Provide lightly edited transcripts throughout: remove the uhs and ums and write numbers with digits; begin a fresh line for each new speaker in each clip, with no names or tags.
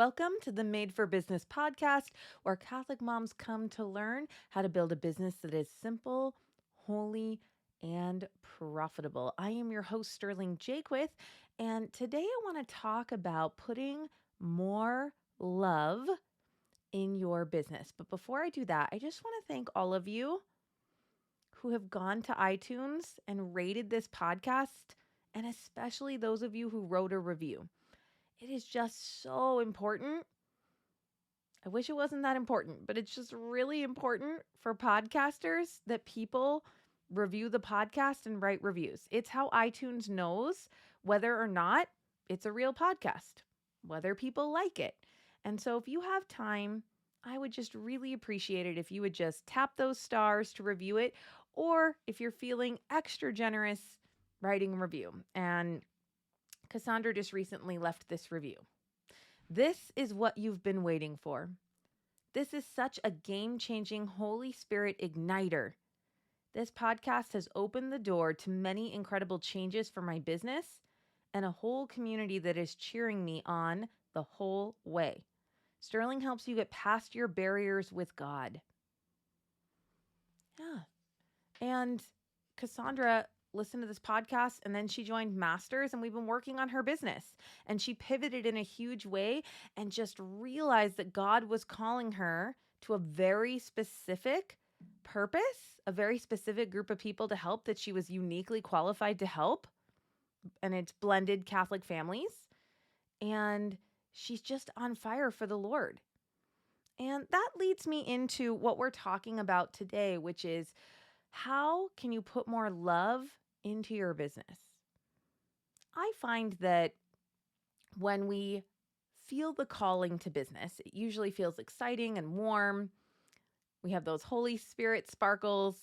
Welcome to the Made for Business podcast, where Catholic moms come to learn how to build a business that is simple, holy, and profitable. I am your host, Sterling Jaquith, and today I want to talk about putting more love in your business. But before I do that, I just want to thank all of you who have gone to iTunes and rated this podcast, and especially those of you who wrote a review. It is just so important. I wish it wasn't that important, but it's just really important for podcasters that people review the podcast and write reviews. It's how iTunes knows whether or not it's a real podcast, whether people like it. And so if you have time, I would just really appreciate it if you would just tap those stars to review it, or if you're feeling extra generous, writing a review. And Cassandra just recently left this review. This is what you've been waiting for. This is such a game-changing Holy Spirit igniter. This podcast has opened the door to many incredible changes for my business and a whole community that is cheering me on the whole way. Sterling helps you get past your barriers with God. Yeah. And Cassandra listened to this podcast and then she joined Masters, and we've been working on her business, and she pivoted in a huge way and just realized that God was calling her to a very specific purpose, a very specific group of people to help that she was uniquely qualified to help. And it's blended Catholic families. And she's just on fire for the Lord. And that leads me into what we're talking about today, which is how can you put more love into your business? I find that when we feel the calling to business, it usually feels exciting and warm. We have those Holy Spirit sparkles,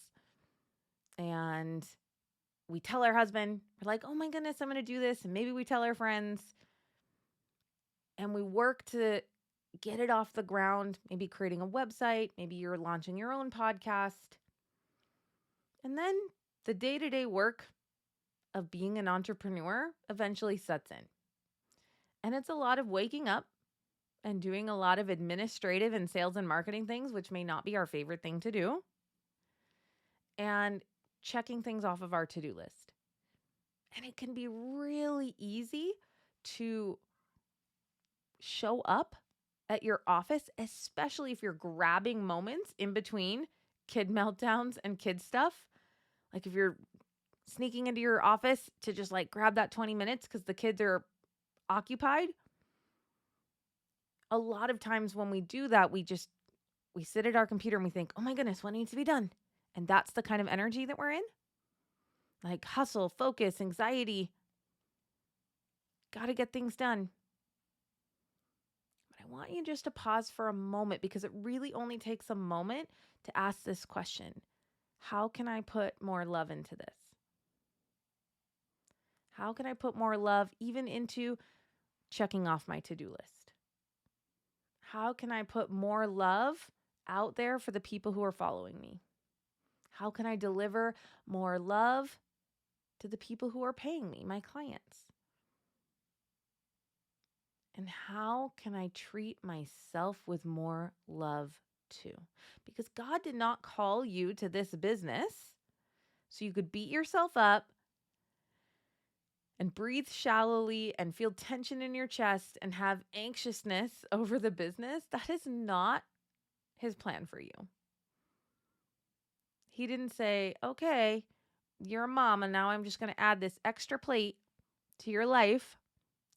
and we tell our husband, we're like, oh my goodness, I'm going to do this. And maybe we tell our friends, and we work to get it off the ground, maybe creating a website, maybe you're launching your own podcast. And then the day-to-day work of being an entrepreneur eventually sets in. And it's a lot of waking up and doing a lot of administrative and sales and marketing things, which may not be our favorite thing to do, and checking things off of our to-do list. And it can be really easy to show up at your office, especially if you're grabbing moments in between kid meltdowns and kid stuff. Like if you're sneaking into your office to just like grab that 20 minutes because the kids are occupied. A lot of times when we do that, we sit at our computer and we think, oh my goodness, what needs to be done? And that's the kind of energy that we're in. Like hustle, focus, anxiety. Got to get things done. But I want you just to pause for a moment, because it really only takes a moment to ask this question. How can I put more love into this? How can I put more love even into checking off my to-do list? How can I put more love out there for the people who are following me? How can I deliver more love to the people who are paying me, my clients? And how can I treat myself with more love too? Because God did not call you to this business so you could beat yourself up and breathe shallowly and feel tension in your chest and have anxiousness over the business. That is not his plan for you. He didn't say, okay, you're a mom and now I'm just going to add this extra plate to your life.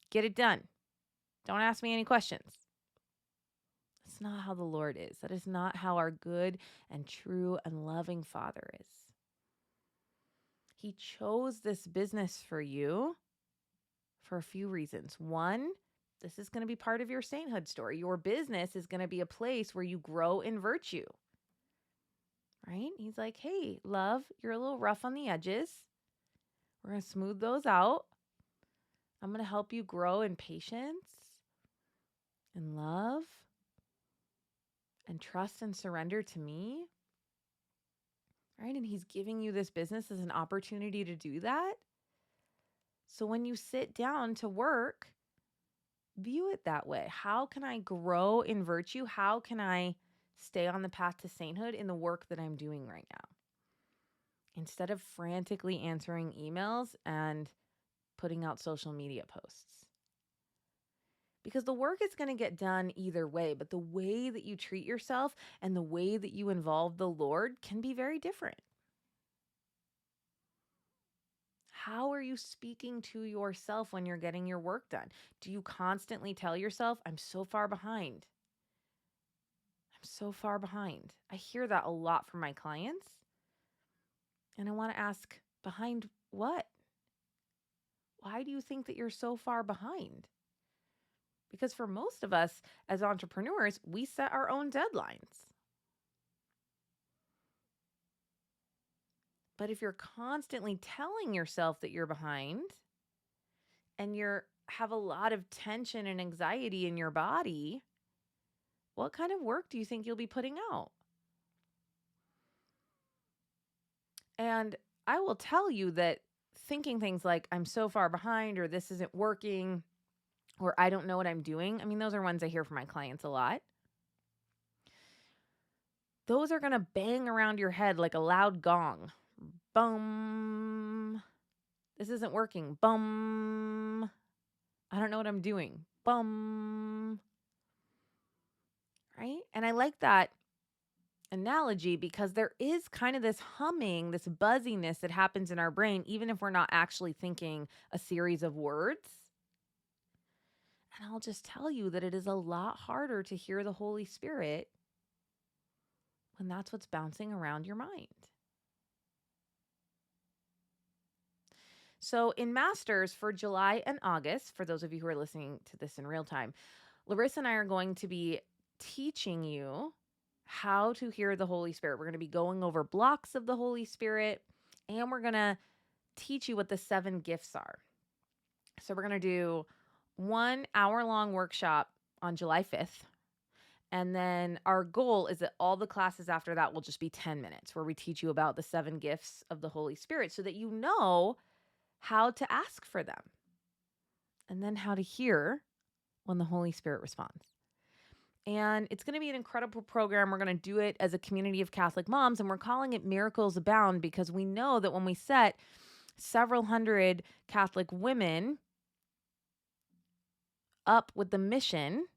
Get it done. Don't ask me any questions. That's not how the Lord is. That is not how our good and true and loving Father is. He chose this business for you for a few reasons. One, this is going to be part of your sainthood story. Your business is going to be a place where you grow in virtue. Right? He's like, hey, love, you're a little rough on the edges. We're going to smooth those out. I'm going to help you grow in patience and love and trust and surrender to me. Right? And he's giving you this business as an opportunity to do that. So when you sit down to work, View it that way. How can I grow in virtue? How can I stay on the path to sainthood in the work that I'm doing right now? Instead of frantically answering emails and putting out social media posts. Because the work is going to get done either way, but the way that you treat yourself and the way that you involve the Lord can be very different. How are you speaking to yourself when you're getting your work done? Do you constantly tell yourself, I'm so far behind? I'm so far behind. I hear that a lot from my clients. And I want to ask, behind what? Why do you think that you're so far behind? Because for most of us as entrepreneurs, we set our own deadlines. But if you're constantly telling yourself that you're behind and have a lot of tension and anxiety in your body, what kind of work do you think you'll be putting out? And I will tell you that thinking things like, I'm so far behind, or this isn't working, or I don't know what I'm doing. I mean, those are ones I hear from my clients a lot. Those are going to bang around your head like a loud gong. Bum. This isn't working. Bum. I don't know what I'm doing. Bum. Right? And I like that analogy because there is kind of this humming, this buzziness that happens in our brain, even if we're not actually thinking a series of words. And I'll just tell you that it is a lot harder to hear the Holy Spirit when that's what's bouncing around your mind. So in Masters for July and August, for those of you who are listening to this in real time, Larissa and I are going to be teaching you how to hear the Holy Spirit. We're going to be going over blocks of the Holy Spirit, and we're going to teach you what the 7 gifts are. So we're going to do 1 hour-long workshop on July 5th. And then our goal is that all the classes after that will just be 10 minutes where we teach you about the 7 gifts of the Holy Spirit so that you know how to ask for them and then how to hear when the Holy Spirit responds. And it's going to be an incredible program. We're going to do it as a community of Catholic moms, and we're calling it Miracles Abound because we know that when we set several hundred Catholic women up with the mission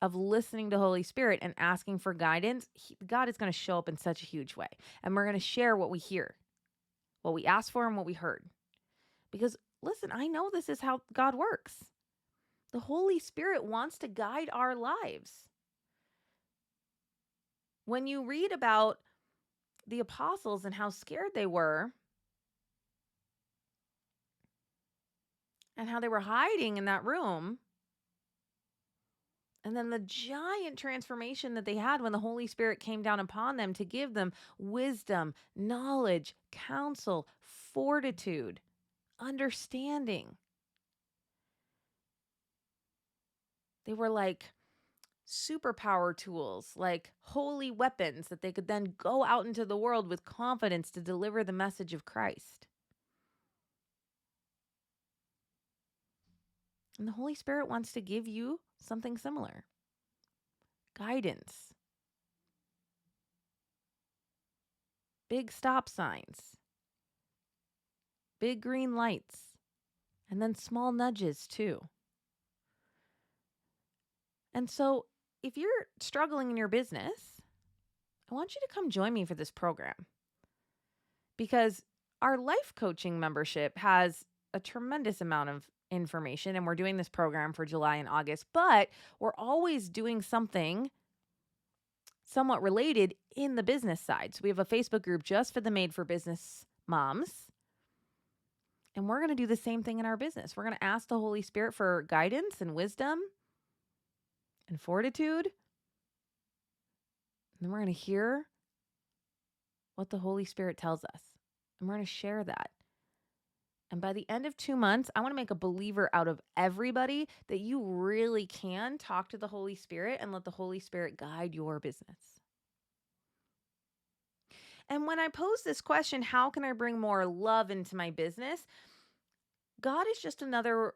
of listening to Holy Spirit and asking for guidance, God is going to show up in such a huge way. And we're going to share what we hear, what we asked for and what we heard. Because listen, I know this is how God works. The Holy Spirit wants to guide our lives. When you read about the apostles and how scared they were and how they were hiding in that room, and then the giant transformation that they had when the Holy Spirit came down upon them to give them wisdom, knowledge, counsel, fortitude, understanding. They were like superpower tools, like holy weapons that they could then go out into the world with confidence to deliver the message of Christ. And the Holy Spirit wants to give you something similar. Guidance. Big stop signs. Big green lights. And then small nudges too. And so if you're struggling in your business, I want you to come join me for this program. Because our life coaching membership has a tremendous amount of information, and we're doing this program for July and August, but we're always doing something somewhat related in the business side. So we have a Facebook group just for the Made for Business moms. And we're going to do the same thing in our business. We're going to ask the Holy Spirit for guidance and wisdom and fortitude. And then we're going to hear what the Holy Spirit tells us. And we're going to share that. And by the end of 2 months, I want to make a believer out of everybody that you really can talk to the Holy Spirit and let the Holy Spirit guide your business. And when I pose this question, how can I bring more love into my business? God is just another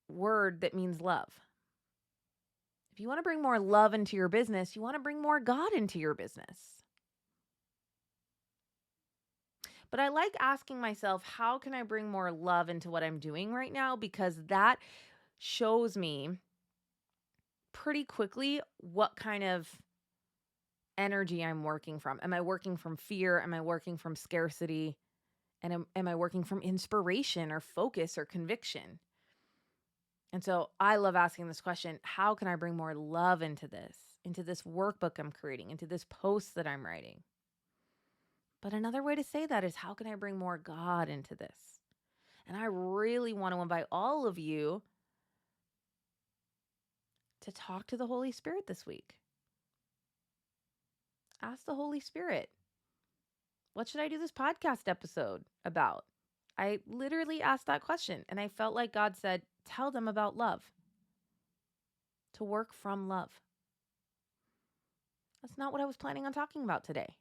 word that means love. If you want to bring more love into your business, you want to bring more God into your business. But I like asking myself, how can I bring more love into what I'm doing right now? Because that shows me pretty quickly what kind of energy I'm working from. Am I working from fear? Am I working from scarcity? And am I working from inspiration or focus or conviction? And so I love asking this question, how can I bring more love into this workbook I'm creating, into this post that I'm writing? But another way to say that is, how can I bring more God into this? And I really want to invite all of you to talk to the Holy Spirit this week. Ask the Holy Spirit, what should I do this podcast episode about? I literally asked that question, and I felt like God said, tell them about love, to work from love. That's not what I was planning on talking about today.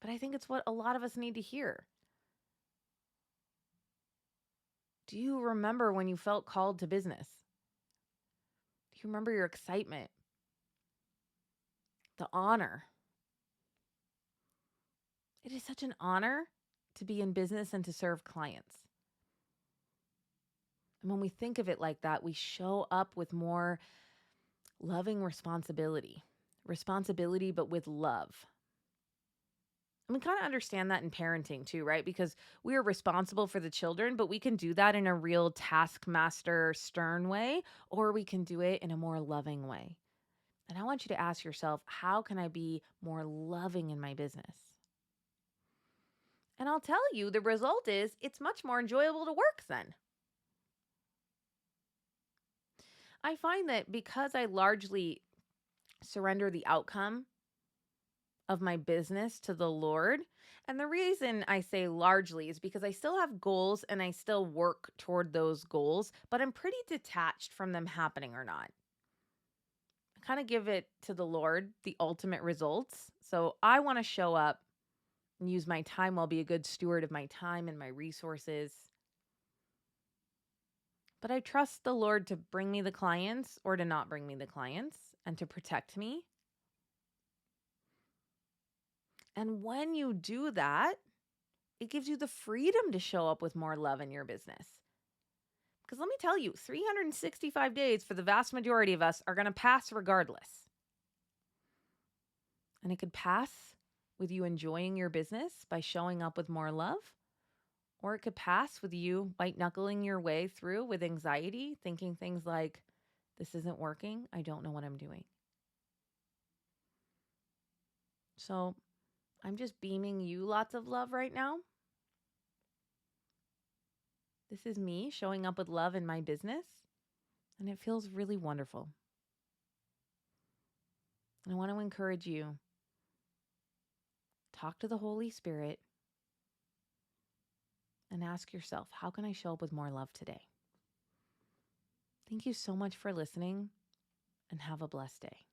But I think it's what a lot of us need to hear. Do you remember when you felt called to business? Do you remember your excitement? The honor? It is such an honor to be in business and to serve clients. And when we think of it like that, we show up with more loving responsibility, but with love. And we kind of understand that in parenting too, right? Because we are responsible for the children, but we can do that in a real taskmaster, stern way, or we can do it in a more loving way. And I want you to ask yourself, how can I be more loving in my business? And I'll tell you, the result is it's much more enjoyable to work then. I find that because I largely surrender the outcome of my business to the Lord. And the reason I say largely is because I still have goals and I still work toward those goals, but I'm pretty detached from them happening or not. I kind of give it to the Lord, the ultimate results. So I want to show up and use my time well, be a good steward of my time and my resources. But I trust the Lord to bring me the clients or to not bring me the clients and to protect me. And when you do that, it gives you the freedom to show up with more love in your business. Because let me tell you, 365 days for the vast majority of us are going to pass regardless. And it could pass with you enjoying your business by showing up with more love, or it could pass with you white knuckling your way through with anxiety, thinking things like, this isn't working, I don't know what I'm doing. So I'm just beaming you lots of love right now. This is me showing up with love in my business, and it feels really wonderful. And I want to encourage you, talk to the Holy Spirit and ask yourself, how can I show up with more love today? Thank you so much for listening, and have a blessed day.